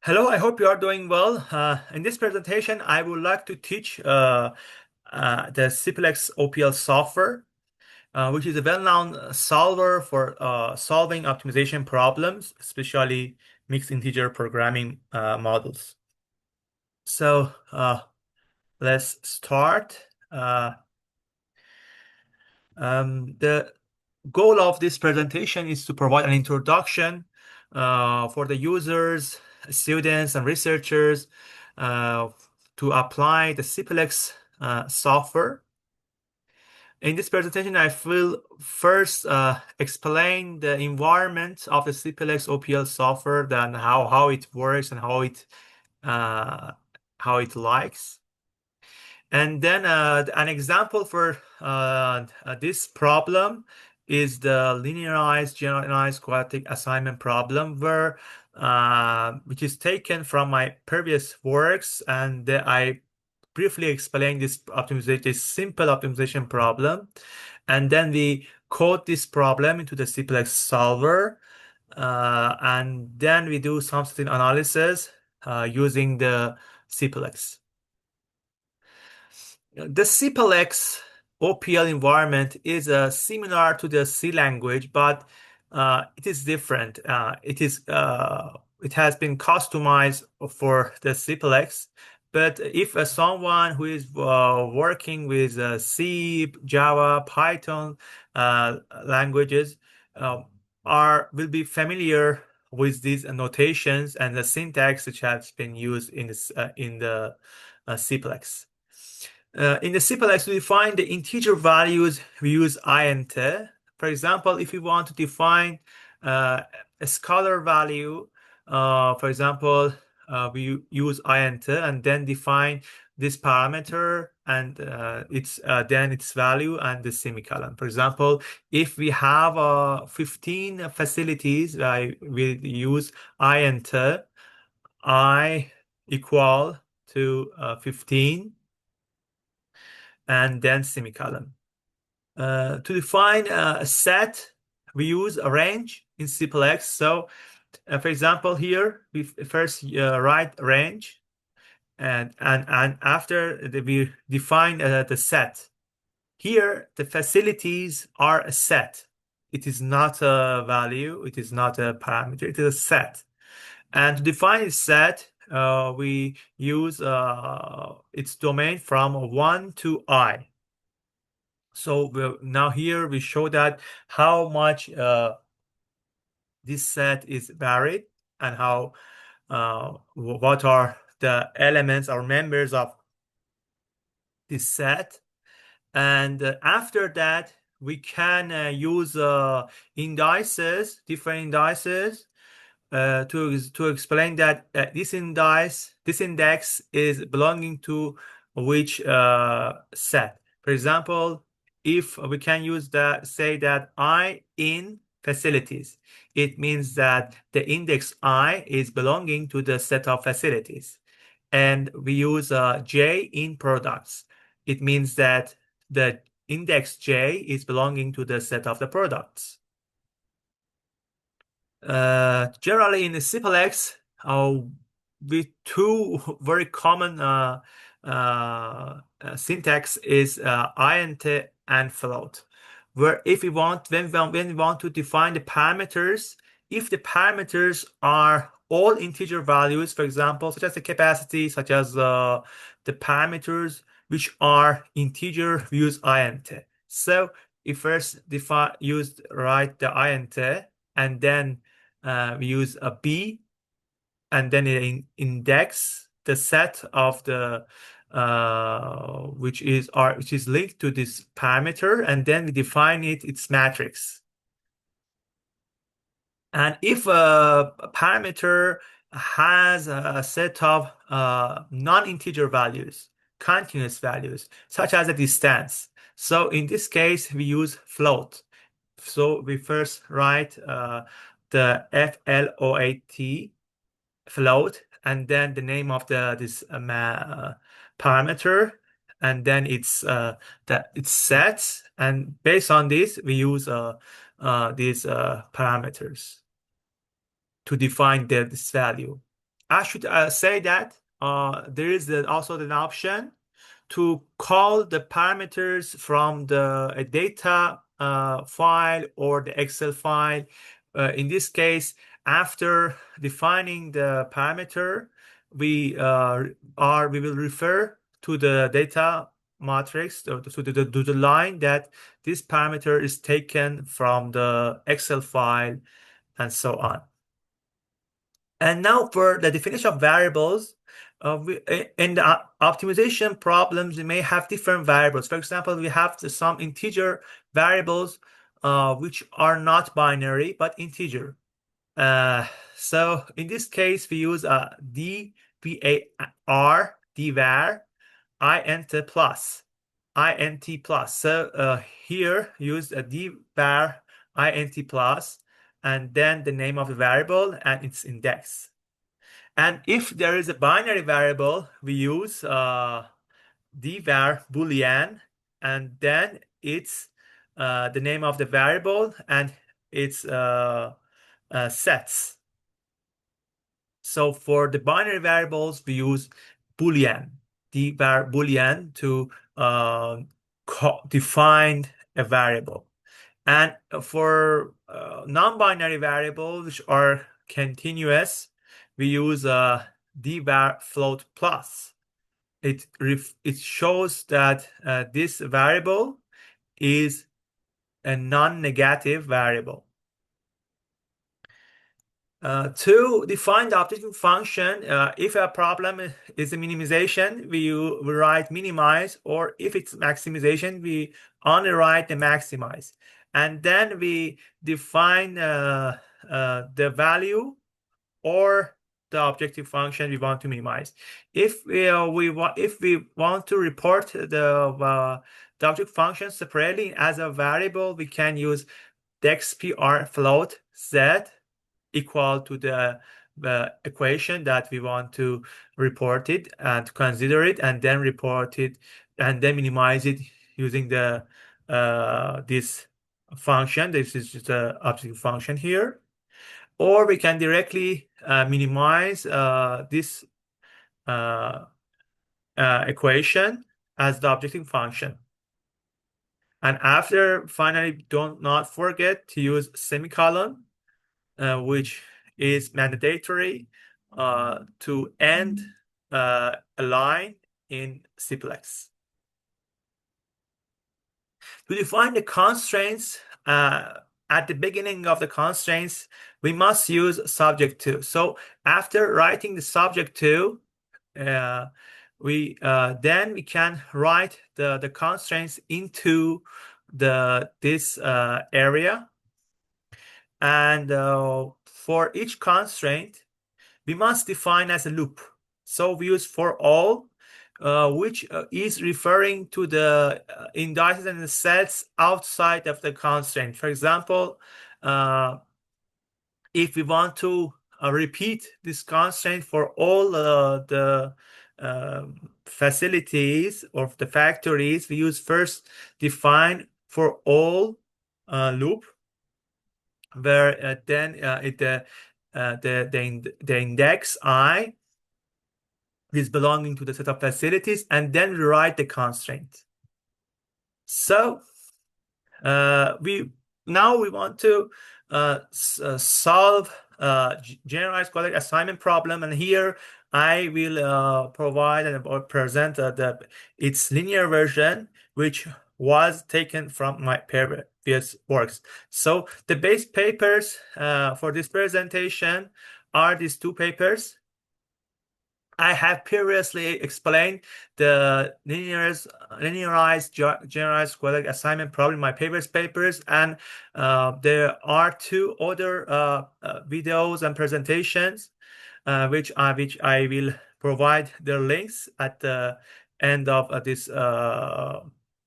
Hello, I hope you are doing well. In this presentation, I would like to teach the CPLEX OPL software, which is a well-known solver for solving optimization problems, especially mixed integer programming models. So let's start. The goal of this presentation is to provide an introduction for the users, students, and researchers uh, to apply the CPLEX software. In this presentation, I will first explain the environment of the CPLEX OPL software, then how it works and uh, how it likes. And then an example for this problem is the linearized generalized quadratic assignment problem, where which is taken from my previous works, and I briefly explain this optimization, this simple optimization problem, and then we code this problem into the CPLEX solver, and then we do some statistical analysis using the CPLEX. The CPLEX OPL environment is similar to the C language, but it is different. It has been customized for the CPLEX. But if someone who is working with C, Java, Python languages will be familiar with these notations and the syntax which has been used in the CPLEX. In the CPLEX, we define the integer values. We use int. For example, if we want to define a scalar value, for example, we use int and then define this parameter and then its value and the semicolon. For example, if we have 15 facilities, we use int I equal to 15 and then semicolon. To define a set, we use a range in CPLEX. So, for example, here we first write range, and after we define the set. Here, the facilities are a set. It is not a value. It is not a parameter. It is a set. And to define a set, we use its domain from 1 to I. So now here we show that how much this set is varied and how what are the elements or members of this set. And after that, we can use indices, different indices, to explain that this index is belonging to which set. For example, if we can use that, say that I in facilities, it means that the index I is belonging to the set of facilities. And we use J in products. It means that the index J is belonging to the set of the products. Generally in the CPLEX, with two very common syntax is int and float. Where if we want, when we want to define the parameters, if the parameters are all integer values, for example, such as the capacity, such as the parameters which are integer, we use int. So we first write the int, and then we use a b, and then index the set of the which is linked to this parameter, and then we define its matrix. And if a parameter has a set of non-integer values, continuous values, such as a distance, so in this case we use float. So we first write the float float, and then the name of this parameter, and then its sets, and based on this we use these parameters to define this value. I should say that there is also an option to call the parameters from the data file or the Excel file. In this case, after defining the parameter, we will refer to the data matrix to the line that this parameter is taken from the Excel file and so on. And now for the definition of variables, in the optimization problems, we may have different variables. For example, we have some integer variables which are not binary but integer. So in this case, we use a dvar, dvar, int plus, int plus. So here use a dvar int plus, and then the name of the variable and its index. And if there is a binary variable, we use dvar boolean, and then it's the name of the variable and its sets. So for the binary variables, we use boolean, dvar boolean to define a variable. And for non-binary variables, which are continuous, we use dvar float plus. It shows that this variable is a non-negative variable. To define the objective function, if a problem is a minimization, we write minimize, or if it's maximization, we only write the maximize. And then we define the value or the objective function we want to minimize. If we want to report the objective function separately as a variable, we can use the xpr float z equal to the equation that we want to report it and consider it, and then report it and then minimize it using the this function. This is just the objective function here. Or we can directly minimize this equation as the objective function. And after, finally, don't not forget to use semicolon, which is mandatory to end a line in CPLEX. To define the constraints, at the beginning of the constraints, we must use subject to. So after writing the subject to, then we can write the constraints into this area. And for each constraint, we must define as a loop. So we use for all, which is referring to the indices and the sets outside of the constraint. For example, if we want to repeat this constraint for all the facilities or the factories, we use first define for all loop, where then the index I is belonging to the set of facilities, and then we write the constraint. So we want to solve generalized quadratic assignment problem, and here I will provide or present its linear version, which was taken from my previous works. So the base papers for this presentation are these two papers. I have previously explained the linearized generalized quadratic assignment problem in my previous papers, and there are two other videos and presentations which I will provide their links at the end of this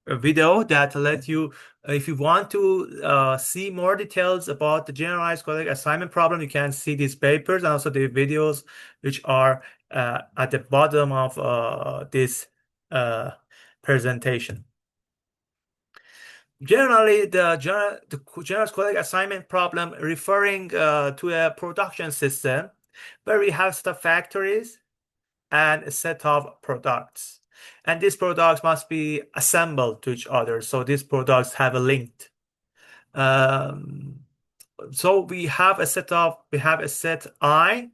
video, that let you, if you want to see more details about the generalized quadratic assignment problem, you can see these papers and also the videos which are at the bottom of this presentation. Generally, the generalized quadratic assignment problem referring to a production system. where we have a set of factories and a set of products. And these products must be assembled to each other. So these products have a link. So we have a set I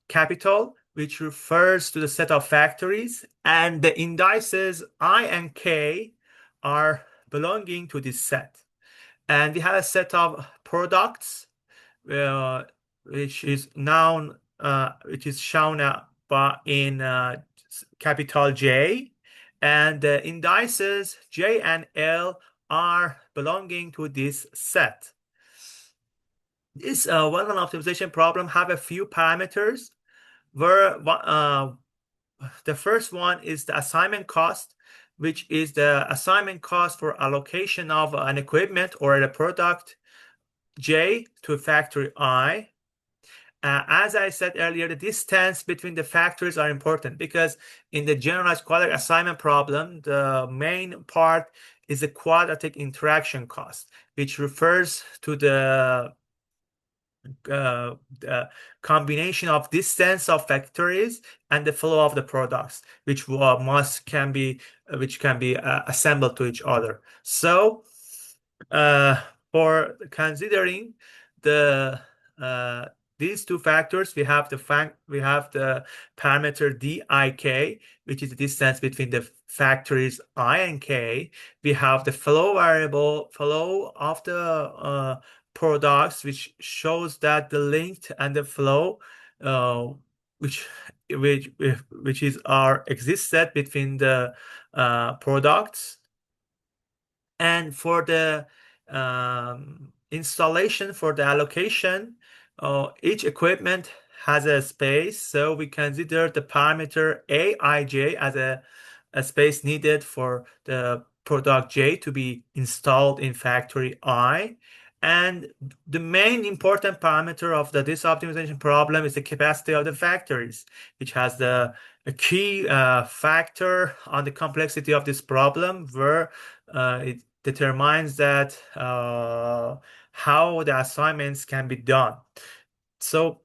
capital, which refers to the set of factories, and the indices I and K are belonging to this set. And we have a set of products, uh, which is shown in capital J, and the indices J and L are belonging to this set. This well-known optimization problem have a few parameters where the first one is the assignment cost, which is the assignment cost for allocation of an equipment or a product J to a factory I. As I said earlier, the distance between the factories are important because in the generalized quadratic assignment problem, the main part is the quadratic interaction cost, which refers to the combination of distance of factories and the flow of the products, which can be assembled to each other. So, for considering the these two factors, we have the parameter dik, which is the distance between the factories I and k. We have the flow of the products, which shows that the length and the flow, which are existed between the products. And for the installation, for the allocation, each equipment has a space, so we consider the parameter aij as a space needed for the product J to be installed in factory I. And the main important parameter of this optimization problem is the capacity of the factories, which has a key factor on the complexity of this problem, where it determines that how the assignments can be done. So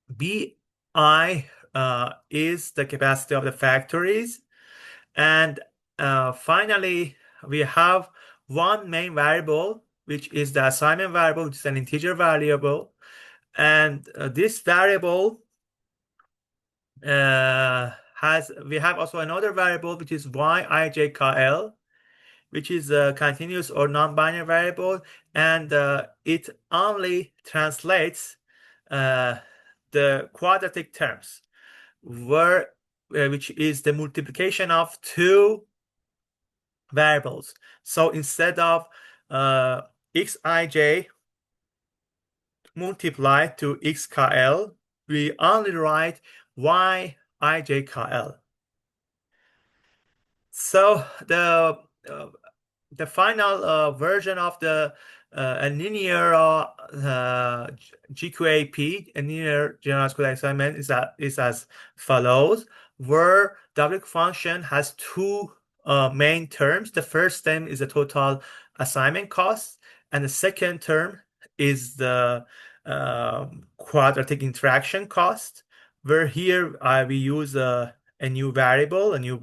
BI is the capacity of the factories. And finally, we have one main variable, which is the assignment variable, which is an integer variable. And this variable we have also another variable, which is yijkl, which is a continuous or non-binary variable, and it only translates the quadratic terms, which is the multiplication of two variables. So instead of xij multiplied to xkl, we only write yijkl. So the final version of the a linear GQAP, a linear generalized quadratic assignment, is as follows, where W function has two main terms. The first term is the total assignment cost, and the second term is the quadratic interaction cost, where here we use a new variable, a new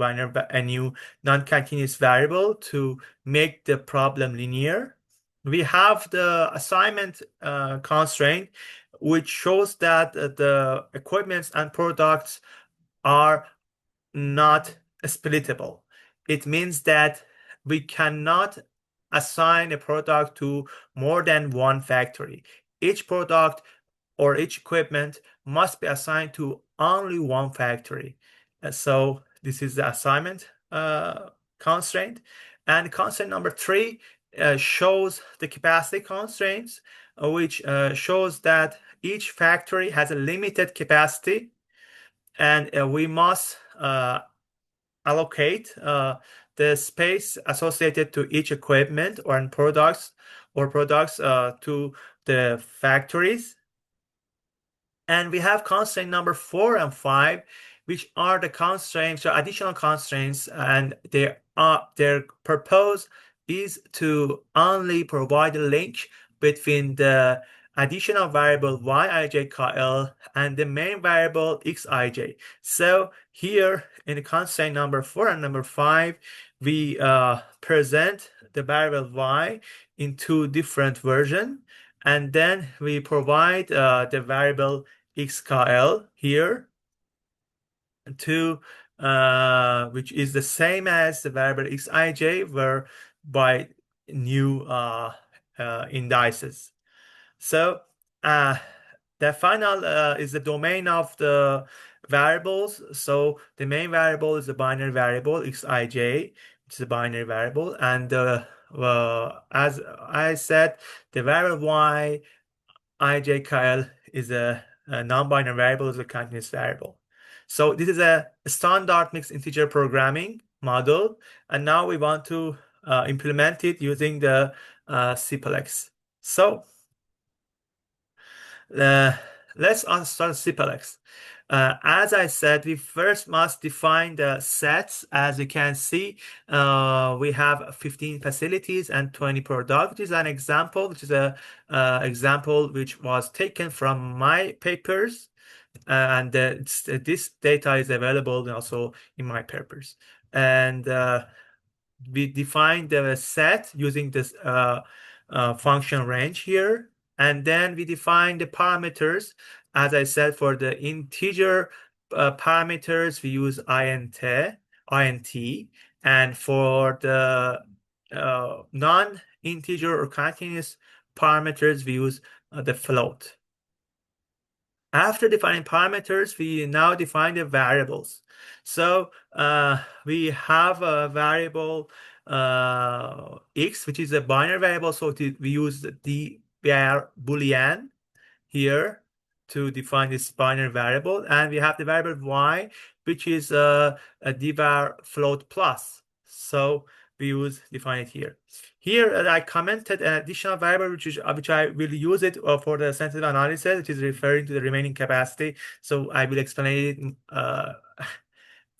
non-continuous variable to make the problem linear. We have the assignment constraint, which shows that the equipments and products are not splittable. It means that we cannot assign a product to more than one factory. Each product or each equipment must be assigned to only one factory. So this is the assignment constraint. And constraint number 3 shows the capacity constraints, which shows that each factory has a limited capacity, and we must allocate the space associated to each equipment or products to the factories. And we have constraint number 4 and 5, which are the constraints, or additional constraints, and their purpose is to only provide a link between the additional variable yij KL and the main variable xij. So here in the constraint number 4 and number 5, we present the variable y in two different versions, and then we provide the variable xkl here to which is the same as the variable xij where by new indices. So uh, the final is the domain of the variables. So the main variable is a binary variable xij, which is a binary variable, and as I said, the variable y ijkl is a non-binary variable, is a continuous variable. So this is a standard mixed integer programming model, and now we want to implement it using the CPLEX. So uh, let's start CPLEX. As I said, we first must define the sets. As you can see, we have 15 facilities and 20 products. This is an example, which is a example which was taken from my papers, and this data is available also in my papers. And we define the set using this function range here, and then we define the parameters. As I said, for the integer parameters, we use int, and for the non-integer or continuous parameters, we use the float. After defining parameters, we now define the variables. So we have a variable x, which is a binary variable. So we use the Boolean here to define this binary variable. And we have the variable y, which is a dvar float plus. So we define it here. Here I commented an additional variable which I will use it for the sensitive analysis, which is referring to the remaining capacity. So I will explain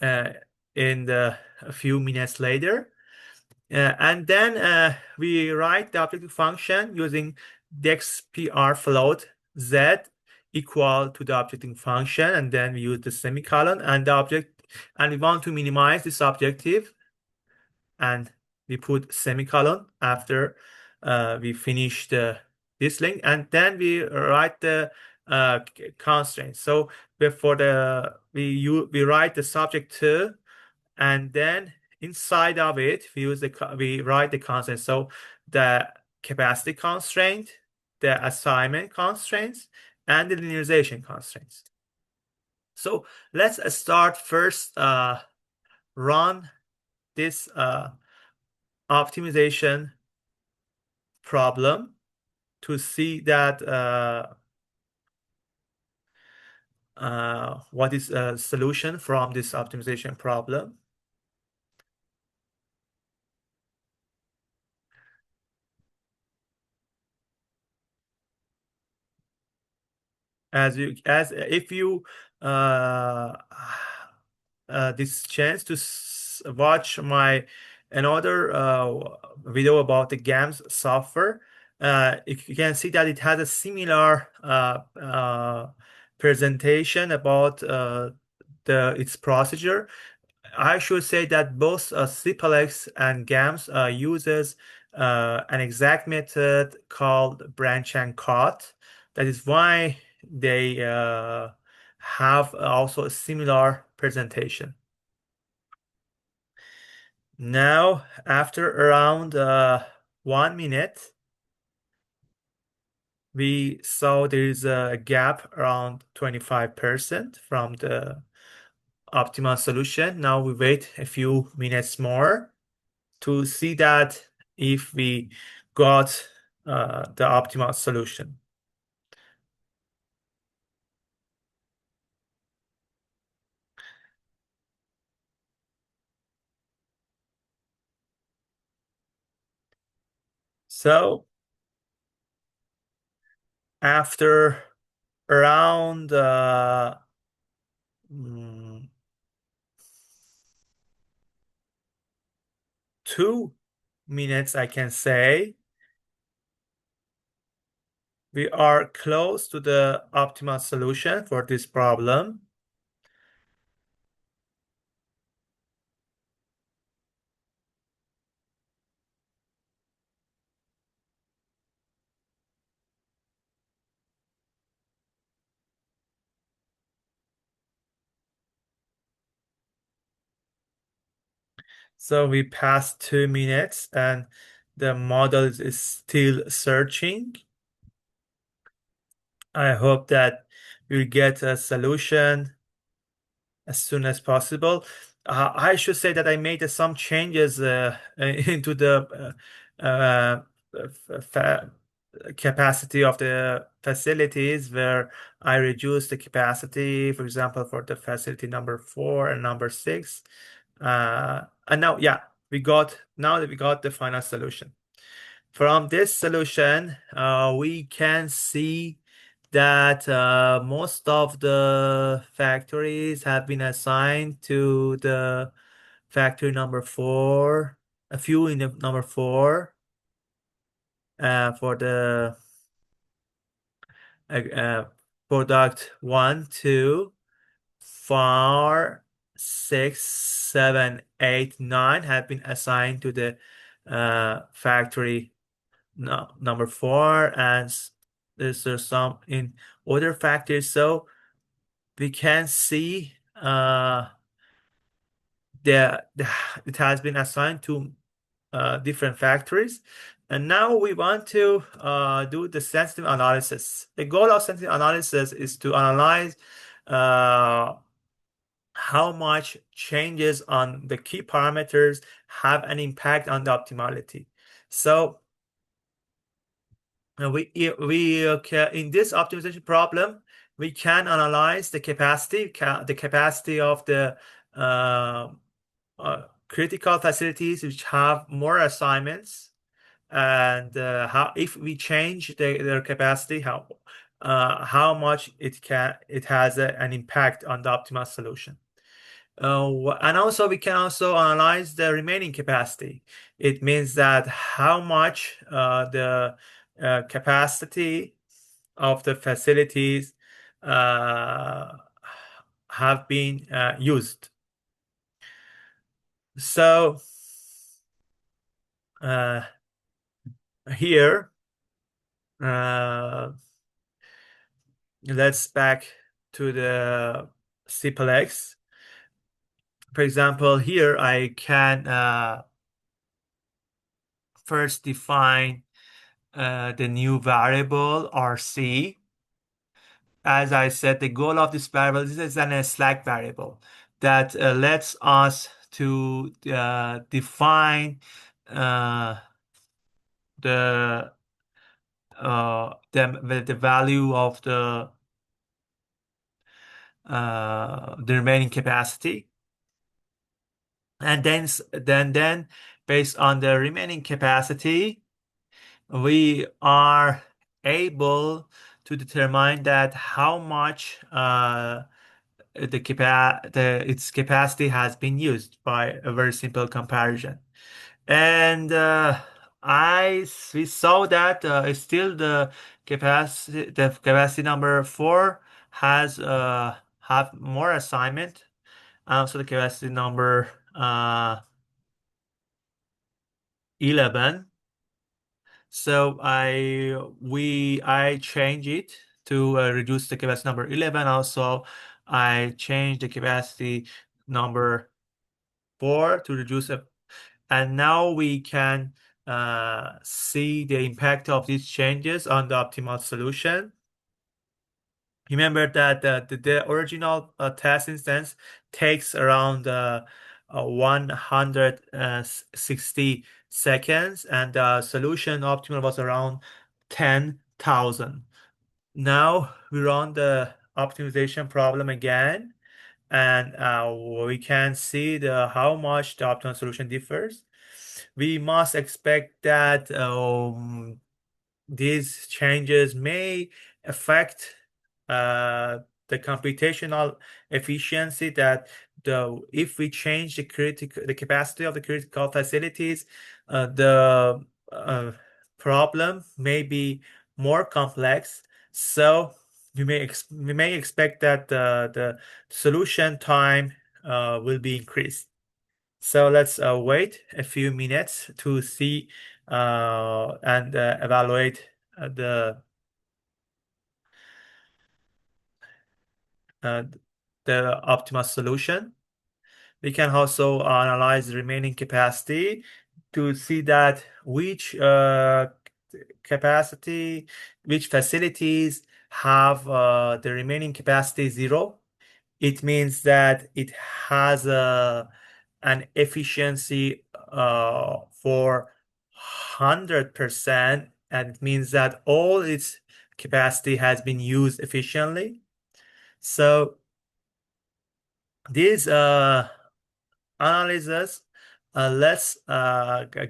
it in a few minutes later. And then we write the objective function using dexpr float z equal to the objective function, and then we use the semicolon and the object, and we want to minimize this objective, and we put semicolon after we finish this link, and then we write the constraint. So before we write the subject to, and then inside of it we write the constraint. So the capacity constraint, the assignment constraints, and the linearization constraints. So let's start first run this optimization problem to see that what is a solution from this optimization problem. As if you this chance to watch my another video about the GAMS software, if you can see that it has a similar presentation about its procedure. I should say that both CPLEX and GAMS uses an exact method called branch and cut. That is why they have also a similar presentation. Now, after around 1 minute, we saw there is a gap around 25% from the optimal solution. Now we wait a few minutes more to see that if we got the optimal solution. So after around 2 minutes, I can say, we are close to the optimal solution for this problem. So we passed 2 minutes and the model is still searching. I hope that we'll get a solution as soon as possible. I should say that I made some changes into the fa capacity of the facilities where I reduced the capacity, for example, for the facility number 4 and number 6. And now, yeah, now that we got the final solution. From this solution, we can see that most of the factories have been assigned to the factory number 4, a few in the number 4 for the product 1, 2, 4, 6, 7, 8, 9 have been assigned to the factory no, number 4, and there's some in other factors. So we can see the it has been assigned to different factories. And now we want to do the sensitive analysis. The goal of sensitive analysis is to analyze how much changes on the key parameters have an impact on the optimality. So in this optimization problem, we can analyze the capacity of the critical facilities which have more assignments, and how if we change their capacity, how much it has an impact on the optimal solution. And also we can also analyze the remaining capacity. It means that how much the capacity of the facilities have been used. So here, let's back to the CPLEX. For example, here I can first define the new variable RC. As I said, the goal of this variable, this is a slack variable that lets us to define the the value of the remaining capacity, and then based on the remaining capacity, we are able to determine that how much its capacity has been used by a very simple comparison. And we saw that it's still the capacity number 4 has have more assignment. So the capacity number 11. So I change it to reduce the capacity number 11. Also, I change the capacity number 4 to reduce it. And now we can see the impact of these changes on the optimal solution. Remember that the original test instance takes around 160 seconds, and the solution optimal was around 10,000. Now we run the optimization problem again, and we can see how much the optimal solution differs. We must expect that these changes may affect the computational efficiency, that if we change the capacity of the critical facilities, the problem may be more complex. So we may expect that the solution time will be increased. So let's wait a few minutes to see and evaluate uh, the optimal solution. We can also analyze the remaining capacity to see that which capacity, which facilities have the remaining capacity 0. It means that it has an efficiency for 100%, and it means that all its capacity has been used efficiently. So these analysis less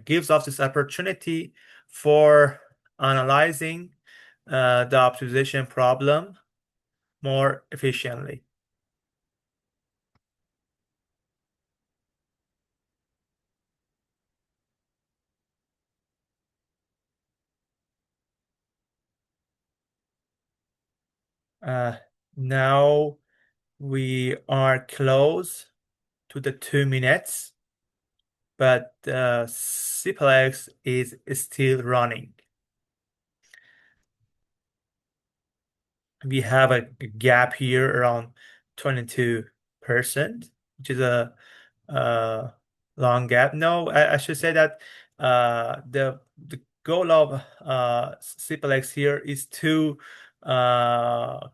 gives us this opportunity for analyzing the optimization problem more efficiently. Uh, Now we are close to the 2 minutes, but CPLEX is still running. We have a gap here around 22%, which is a uh, long gap. No, I should say that the goal of CPLEX here is to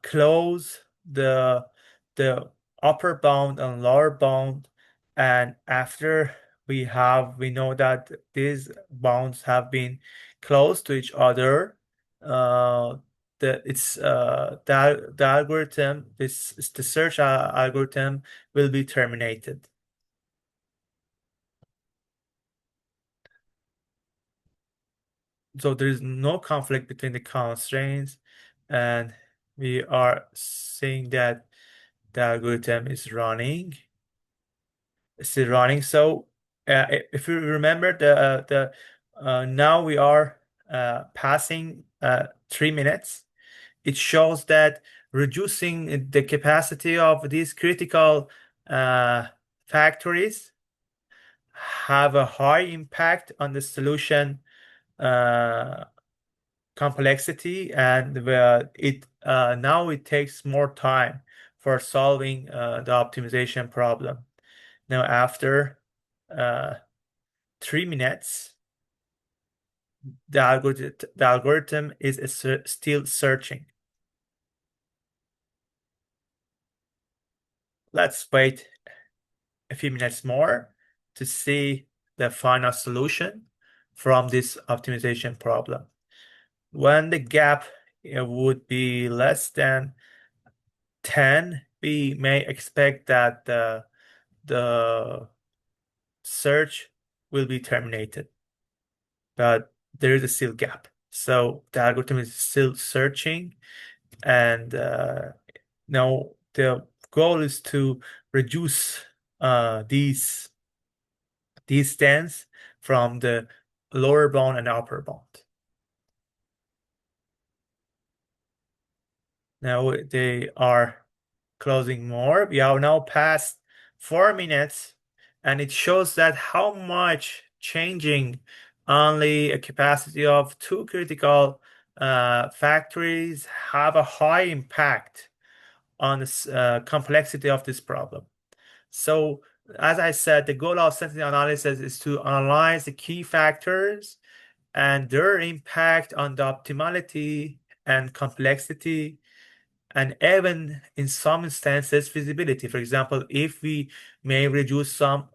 close the upper bound and lower bound, and after we know that these bounds have been close to each other. Uh, the algorithm, the search algorithm will be terminated. So there is no conflict between the constraints, and we are seeing that the algorithm is running. Still running. So if you remember the now we are passing 3 minutes. It shows that reducing the capacity of these critical uh, factories have a high impact on the solution uh, complexity, and it now it takes more time for solving the optimization problem. Now after uh, 3 minutes, the algorithm is still searching. Let's wait a few minutes more to see the final solution from this optimization problem. When the gap would be less than 10, we may expect that the search will be terminated, but there is a still gap. So the algorithm is still searching, and now the goal is to reduce these stands from the lower bound and upper bound. Now they are closing more. We have now passed 4 minutes, and it shows that how much changing only a capacity of two critical factories have a high impact on the complexity of this problem. So, as I said, the goal of sensitivity analysis is to analyze the key factors and their impact on the optimality and complexity, and even in some instances feasibility. For example, if we may reduce some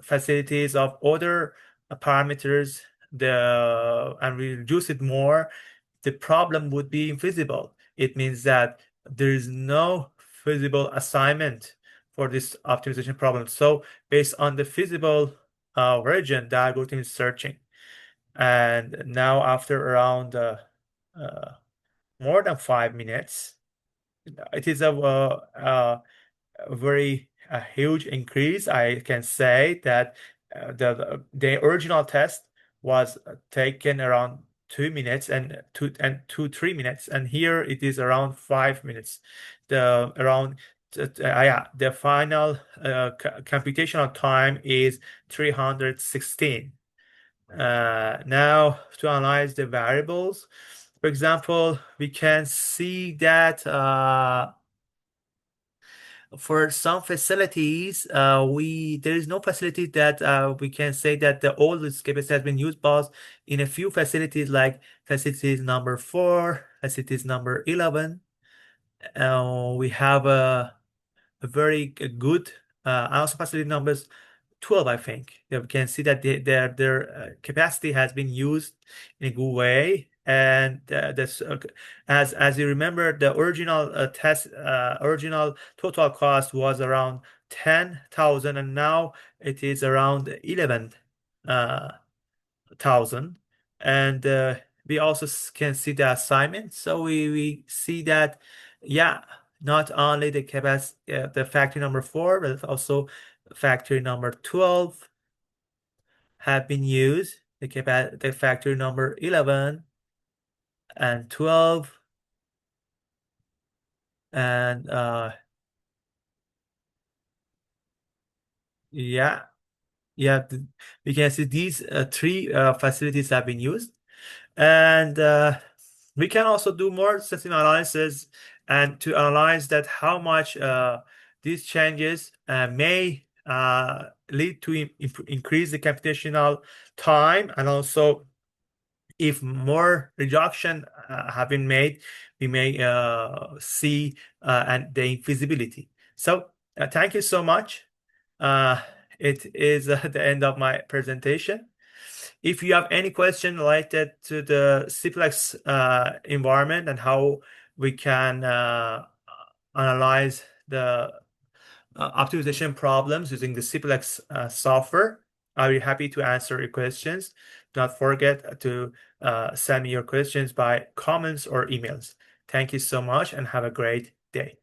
facilities of other parameters, and we reduce it more, the problem would be infeasible. It means that there is no feasible assignment for this optimization problem. So based on the feasible version, the algorithm is searching. And now after around more than 5 minutes, it is a very huge increase. I can say that the original test was taken around 2 minutes and 3 minutes, and here it is around 5 minutes. The final computational time is 316. Now to analyze the variables, for example, we can see that for some facilities, there is no facility that we can say that the oldest capacity has been used, but in a few facilities like facilities number 4, facilities number 11, we have a very good also facility numbers 12, I think. Yeah, we can see that their capacity has been used in a good way. And this, as you remember, the original total cost was around 10,000, and now it is around 11,000. And we also can see the assignment. So we see that, yeah, not only the capacity, the factory number 4, but also factory number 12 have been used. The factory number 11 and 12, and yeah, we can see these three facilities have been used. And we can also do more sensitive analysis and to analyze that how much these changes may lead to increase the computational time, and also if more reduction have been made, we may see and the infeasibility. So thank you so much. It is the end of my presentation. If you have any question related to the CPLEX environment and how we can analyze the optimization problems using the CPLEX software, I'll be happy to answer your questions. Do not forget to send me your questions by comments or emails. Thank you so much and have a great day.